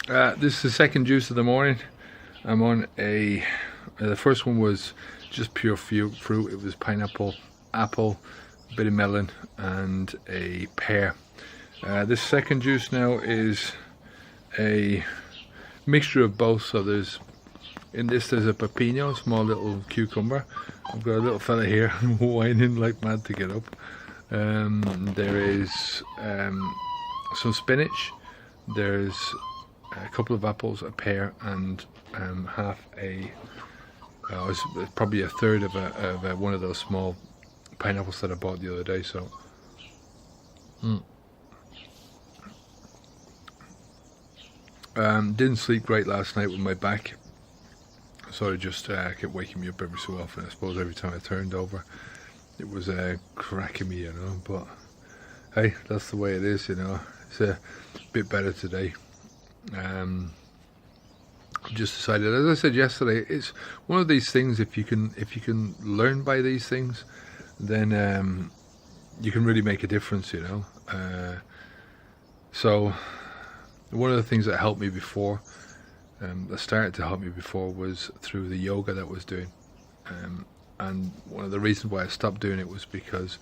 This is the second juice of the morning. I'm on the first one was just pure fruit. It was pineapple, apple, a bit of melon, and a pear. This second juice now is a mixture of both. So there's a pepino, small little cucumber. I've got a little fella here whining like mad to get up. There is some spinach. There's a couple of apples, a pear, and probably a third of one of those small pineapples that I bought the other day. So, didn't sleep great last night with my back. Sort of just kept waking me up every so often. I suppose every time I turned over, it was cracking me, But hey, that's the way it is, It's a bit better today. Just decided, as I said yesterday, it's one of these things. If you can learn by these things, then you can really make a difference, So one of the things that helped me before, that started to help me before, was through the yoga that I was doing. And one of the reasons why I stopped doing it was because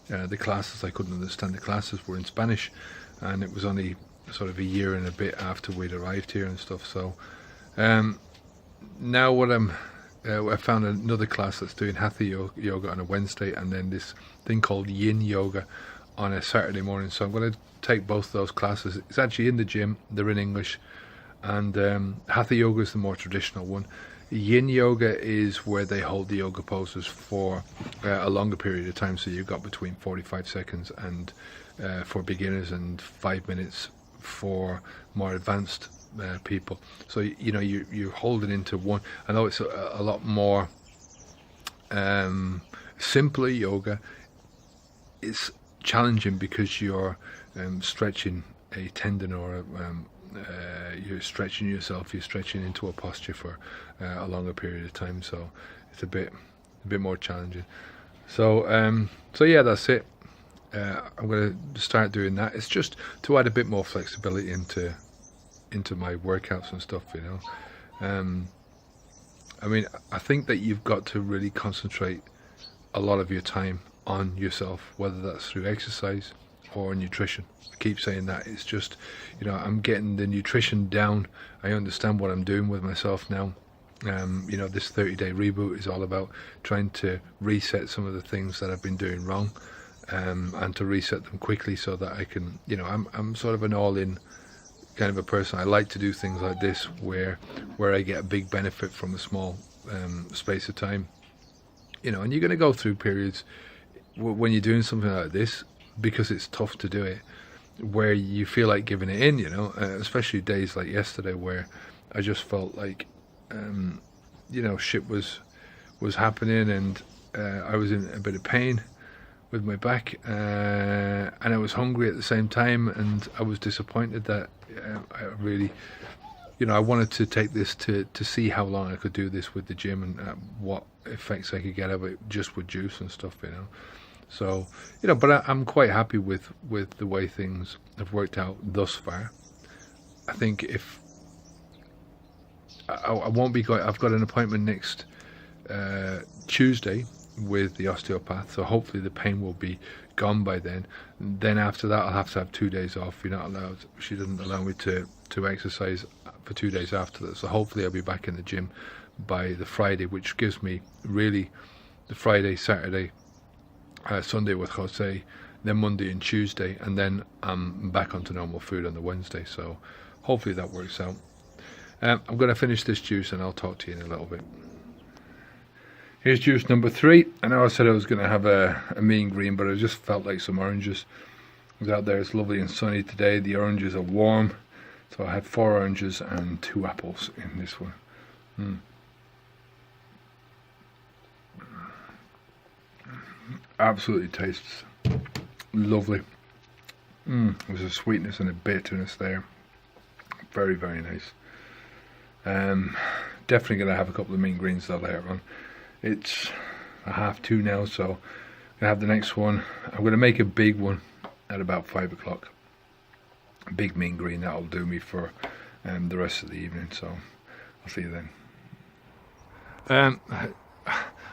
the classes, I couldn't understand the classes, were in Spanish, and it was only sort of a year and a bit after we'd arrived here and stuff. So now I found another class that's doing hatha yoga on a Wednesday, and then this thing called yin yoga on a Saturday morning. So I'm going to take both of those classes. It's actually in the gym. They're in English. And hatha yoga is the more traditional one. Yin yoga is where they hold the yoga poses for a longer period of time. So you've got between 45 seconds and for beginners, and 5 minutes for more advanced people. So you're holding into one. I know it's a lot more simpler yoga. It's challenging because you're stretching a tendon, or you're stretching yourself. You're stretching into a posture for a longer period of time. So it's a bit more challenging. So yeah, that's it. I'm going to start doing that. It's just to add a bit more flexibility into my workouts and stuff, I mean, I think that you've got to really concentrate a lot of your time on yourself, whether that's through exercise or nutrition. I keep saying that. It's just, I'm getting the nutrition down. I understand what I'm doing with myself now. This 30-day reboot is all about trying to reset some of the things that I've been doing wrong, and to reset them quickly so that I can, I'm sort of an all-in kind of a person. I like to do things like this where I get a big benefit from a small space of time, and you're going to go through periods when you're doing something like this, because it's tough to do it, where you feel like giving it in, especially days like yesterday where I just felt like shit was happening, and I was in a bit of pain with my back, and I was hungry at the same time, and I was disappointed that I really, I wanted to take this to see how long I could do this with the gym, and what effects I could get out of it just with juice and stuff, So, but I'm quite happy with the way things have worked out thus far. I think if I won't be going, I've got an appointment next Tuesday with the osteopath, so hopefully the pain will be gone by then. Then after that, I'll have to have 2 days off. She doesn't allow me to exercise for 2 days after that. So hopefully I'll be back in the gym by the Friday, which gives me really the Friday, Saturday, Sunday with Jose, then Monday and Tuesday, and then I'm back onto normal food on the Wednesday. So hopefully that works out. I'm going to finish this juice and I'll talk to you in a little bit. Here's juice number 3. I know I said I was going to have a mean green, but I just felt like some oranges. I was out there, it's lovely and sunny today. The oranges are warm, so I had 4 oranges and 2 apples in this one. Absolutely tastes lovely. There's a sweetness and a bitterness there. Very, very nice. Definitely going to have a couple of mean greens though later on. It's 1:30 now, so I'm going to have the next one. I'm going to make a big one at about 5 o'clock. A big mean green, that'll do me for the rest of the evening. So I'll see you then.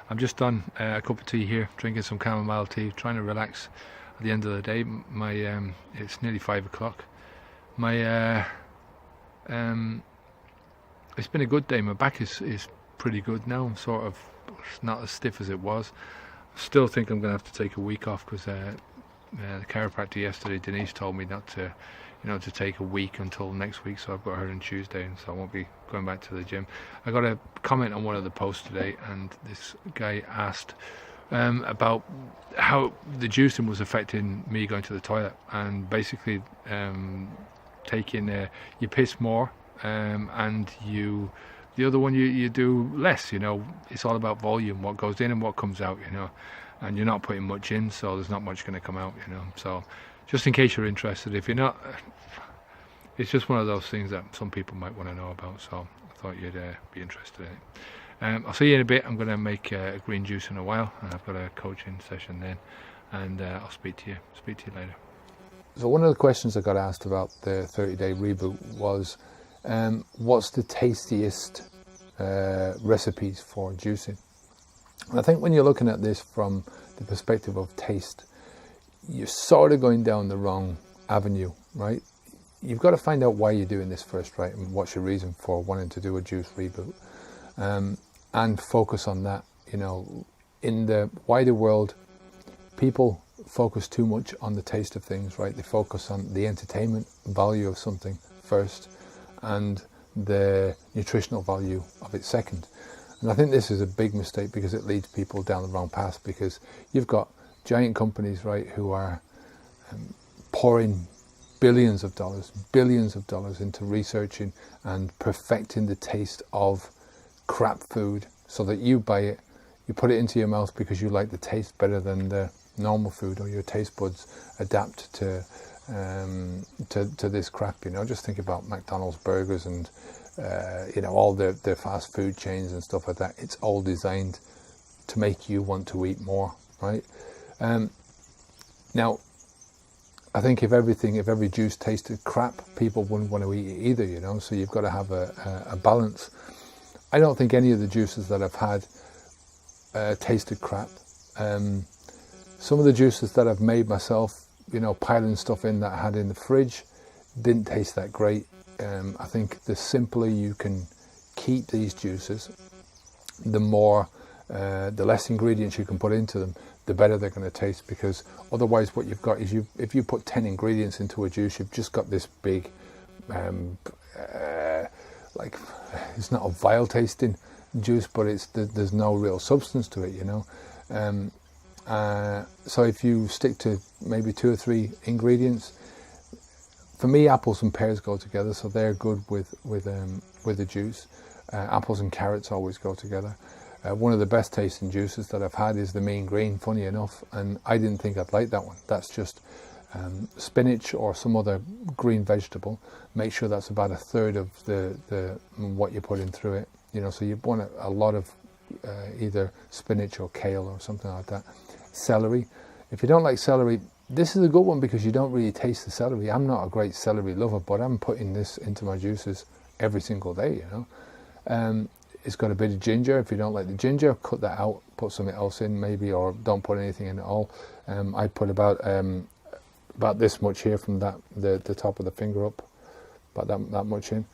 I'm just done a cup of tea here, drinking some chamomile tea, trying to relax at the end of the day. It's nearly 5 o'clock. It's been a good day. My back is pretty good now. I'm sort of not as stiff as it was. I still think I'm going to have to take a week off because the chiropractor yesterday, Denise, told me not to, to take a week until next week. So I've got her on Tuesday, and so I won't be going back to the gym. I got a comment on one of the posts today, and this guy asked about how the juicing was affecting me going to the toilet, and basically taking you piss more, and the other one you do less. It's all about volume, what goes in and what comes out, and you're not putting much in, so there's not much going to come out, so just in case you're interested. If you're not, it's just one of those things that some people might want to know about, so I thought you'd be interested in it. I'll see you in a bit. I'm going to make a green juice in a while, and I've got a coaching session then, and I'll speak to you later. So one of the questions I got asked about the 30-day reboot was, what's the tastiest recipes for juicing? And I think when you're looking at this from the perspective of taste, you're sort of going down the wrong avenue, right? You've got to find out why you're doing this first, right? And what's your reason for wanting to do a juice reboot? And focus on that. In the wider world, people focus too much on the taste of things, right? They focus on the entertainment value of something first, and the nutritional value of it second. And I think this is a big mistake because it leads people down the wrong path, because you've got giant companies, right, who are pouring billions of dollars into researching and perfecting the taste of crap food so that you buy it, you put it into your mouth because you like the taste better than the normal food, or your taste buds adapt to this crap. Just think about McDonald's burgers and all the fast food chains and stuff like that. It's all designed to make you want to eat more, right? Now, I think if every juice tasted crap, people wouldn't want to eat it either, so you've got to have a balance. I don't think any of the juices that I've had tasted crap. Some of the juices that I've made myself, piling stuff in that I had in the fridge, didn't taste that great. I think the simpler you can keep these juices, the less ingredients you can put into them, the better they're going to taste, because otherwise what you've got is if you put 10 ingredients into a juice, you've just got this big, it's not a vile tasting juice, but there's no real substance to it, so if you stick to maybe 2 or 3 ingredients, for me, apples and pears go together, so they're good with the juice. Apples and carrots always go together. One of the best tasting juices that I've had is the mean green, funny enough, and I didn't think I'd like that one. That's just spinach or some other green vegetable. Make sure that's about 1/3 of the what you're putting through it. So you want a lot of either spinach or kale or something like that. Celery. If you don't like celery, this is a good one because you don't really taste the celery. I'm not a great celery lover, but I'm putting this into my juices every single day, It's got a bit of ginger. If you don't like the ginger, cut that out, put something else in maybe, or don't put anything in at all. I put about this much here from the top of the finger up, about that much in.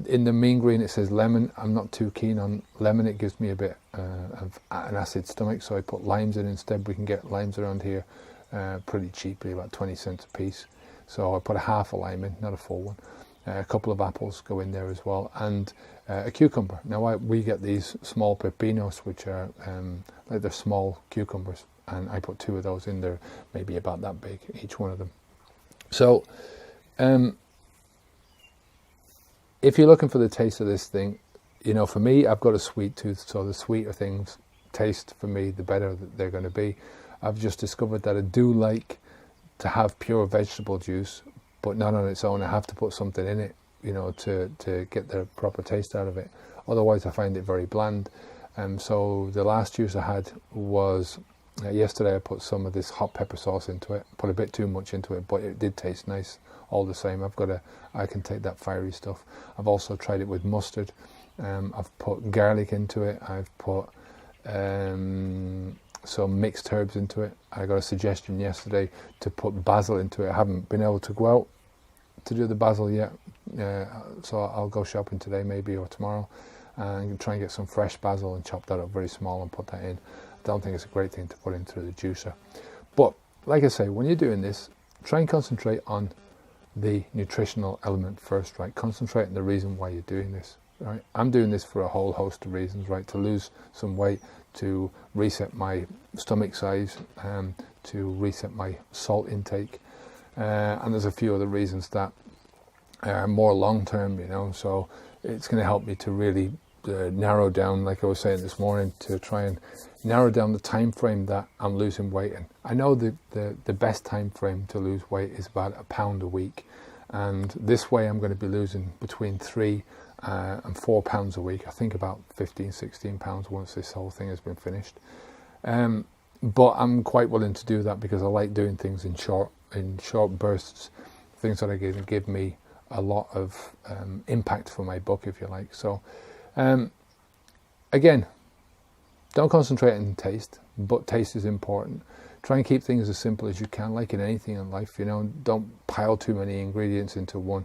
In the mean green it says lemon. I'm not too keen on lemon. It gives me a bit of an acid stomach, so I put limes in instead. We can get limes around here pretty cheaply, about 20 cents a piece. So I put half a lime in, not a full one. A couple of apples go in there as well, and a cucumber. Now we get these small pepinos, which are like they're small cucumbers, and I put 2 of those in there, maybe about that big, each one of them. So if you're looking for the taste of this thing, for me, I've got a sweet tooth, so the sweeter things taste for me, the better they're going to be. I've just discovered that I do like to have pure vegetable juice, but not on its own. I have to put something in it, to get the proper taste out of it. Otherwise, I find it very bland. So the last juice I had was Yesterday I put some of this hot pepper sauce into it, put a bit too much into it, but it did taste nice all the same. I can take that fiery stuff. I've also tried it with mustard. I've put garlic into it. I've put some mixed herbs into it. I got a suggestion yesterday to put basil into it. I haven't been able to go out to do the basil yet, so I'll go shopping today maybe or tomorrow and try and get some fresh basil and chop that up very small and put that in. I don't think it's a great thing to put in through the juicer, but like I say, when you're doing this, try and concentrate on the nutritional element first, right? Concentrate on the reason why you're doing this, right? I'm doing this for a whole host of reasons, right? To lose some weight, to reset my stomach size, to reset my salt intake, and there's a few other reasons that are more long-term, you know, so it's going to help me to really narrow down, like I was saying this morning, to try and narrow down the time frame that I'm losing weight in. I know the best time frame to lose weight is about a pound a week, and this way I'm going to be losing between 3 and 4 pounds a week. I think about 15-16 pounds once this whole thing has been finished, but I'm quite willing to do that because I like doing things in short bursts, things that are going to give me a lot of impact for my book, if you like. So again, don't concentrate on taste, but taste is important. Try and keep things as simple as you can, like in anything in life, you know. Don't pile too many ingredients into one.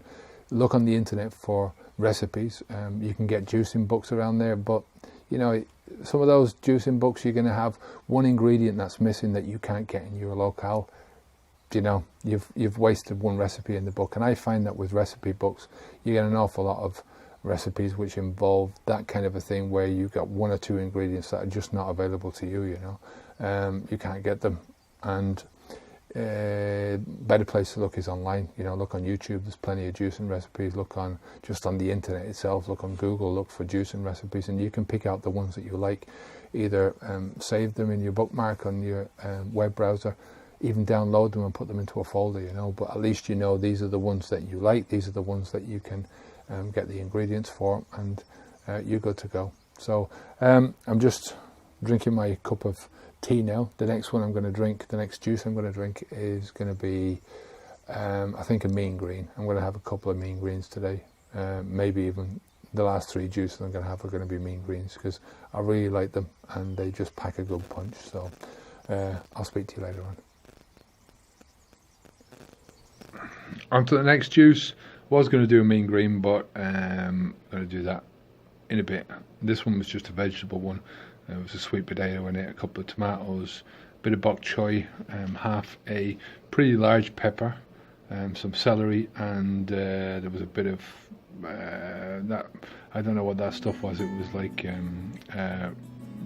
Look on the internet for recipes. You can get juicing books around there, but you know, some of those juicing books, you're going to have one ingredient that's missing that you can't get in your locale. You know, you've wasted one recipe in the book. And I find that with recipe books, you get an awful lot of recipes which involve that kind of a thing where you've got 1 or 2 ingredients that are just not available to you, you know. You can't get them. And better place to look is online. You know, look on YouTube, there's plenty of juicing recipes. Look on just on the internet itself, look on Google, look for juicing recipes, and you can pick out the ones that you like. Either save them in your bookmark on your web browser, even download them and put them into a folder, you know, but at least you know these are the ones that you like, these are the ones that you can get the ingredients for, and you're good to go. So I'm just drinking my cup of tea now. The next one I'm going to drink, the next juice I'm going to drink is going to be, I think, a mean green. I'm going to have a couple of mean greens today, maybe even the last 3 juices I'm going to have are going to be mean greens because I really like them and they just pack a good punch. So I'll speak to you later on. On to the next juice. Was going to do a mean green, but I'm going to do that in a bit. This one was just a vegetable one. It was a sweet potato in it, a couple of tomatoes, a bit of bok choy, half a pretty large pepper, some celery, and there was a bit of that. I don't know what that stuff was. It was like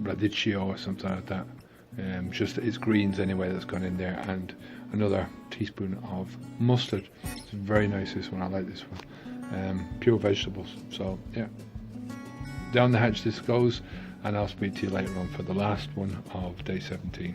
radicchio or something like that. Just it's greens anyway that's gone in there, and another teaspoon of mustard. It's very nice, this one. I like this one. Pure vegetables. So yeah, down the hatch this goes, and I'll speak to you later on for the last one of day 17.